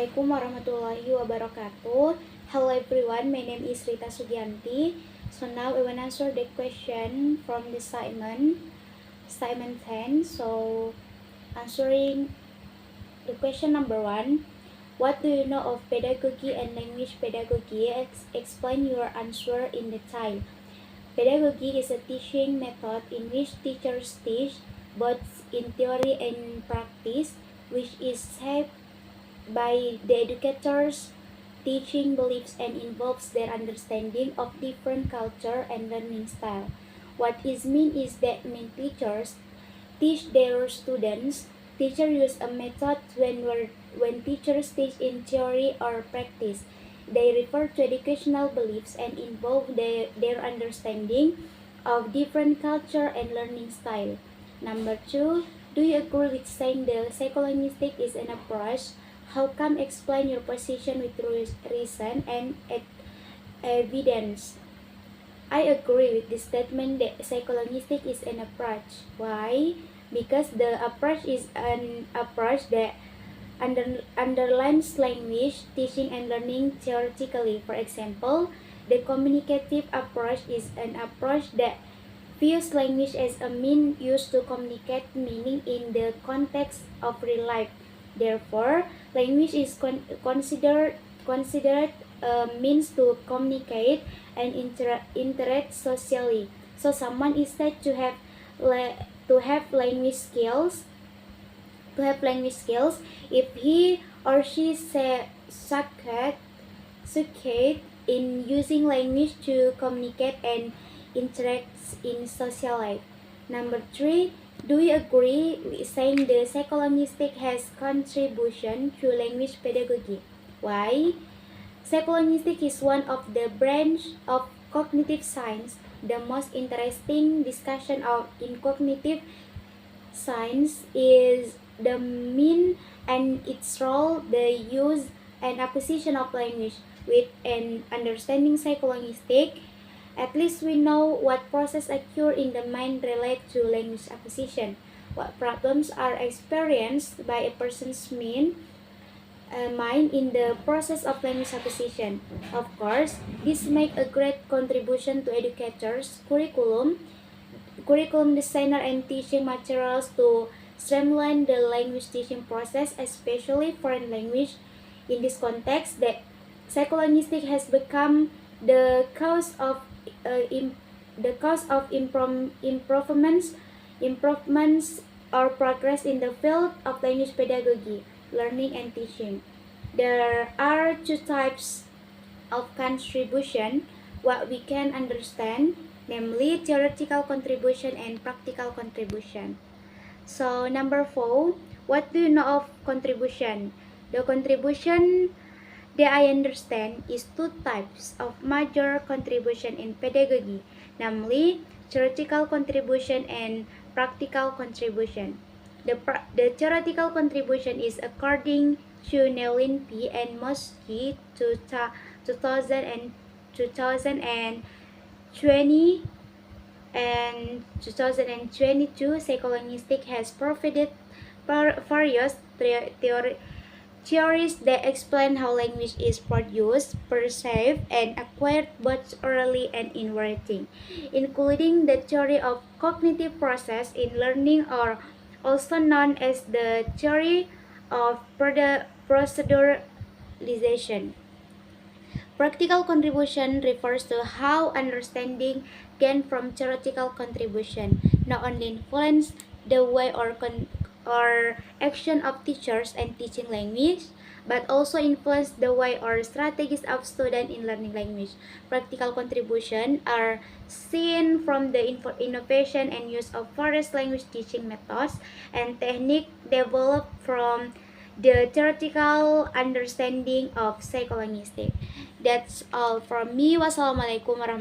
Assalamualaikum warahmatullahi wabarakatuh. Hello everyone, my name is Rita Sugianti. So now I will answer the question from the assignment 10. So answering the question number 1. What do you know of pedagogy and language pedagogy? Explain your answer in detail. Pedagogy is a teaching method in which teachers teach both in theory and practice, which is shaped by the educators' teaching beliefs and involves their understanding of different culture and learning style. What is mean is that when teachers teach their students, teachers use a method when teachers teach in theory or practice. They refer to educational beliefs and involve their understanding of different culture and learning style. Number 2, do you agree with saying the psycholinguistic is an approach? How come? Explain your position with reason and evidence. I agree with this statement that psycholinguistic is an approach. Why? Because the approach is an approach that underlines language, teaching and learning theoretically. For example, the communicative approach is an approach that views language as a means used to communicate meaning in the context of real life. Therefore, language is considered a means to communicate and interact socially. So someone is said to have language skills. If he or she succeed in using language to communicate and interact in social life. Number 3, do we agree with saying the psycholinguistic has contribution to language pedagogy? Why? Psycholinguistic is one of the branch of cognitive science. The most interesting discussion in cognitive science is the mean and its role, the use and acquisition of language. With an understanding psycholinguistic, at least we know what process occur in the mind relate to language acquisition, what problems are experienced by a person's mind in the process of language acquisition. Of course, this make a great contribution to educators, curriculum designer and teaching materials to streamline the language teaching process, especially foreign language. In this context, the psycholinguistic has become the cause of improvements or progress in the field of language pedagogy, learning and teaching. There are two types of contribution, what we can understand, namely theoretical contribution and practical contribution. So number 4, what do you know of contribution? The contribution that I understand is two types of major contribution in pedagogy, namely theoretical contribution and practical contribution. The theoretical contribution is according to Nelin P. and Mosky 2020 and 2022, psycholinguistic has provided various theories that explain how language is produced, perceived, and acquired both orally and in writing, including the theory of cognitive process in learning, or also known as the theory of proceduralization. Practical contribution refers to how understanding gained from theoretical contribution not only influence the way or action of teachers and teaching language, but also influence the way or strategies of students in learning language. Practical contribution are seen from the innovation and use of various language teaching methods and techniques developed from the theoretical understanding of psycholinguistics. That's all from me. Wassalamualaikum warahmatullahi wabarakatuh.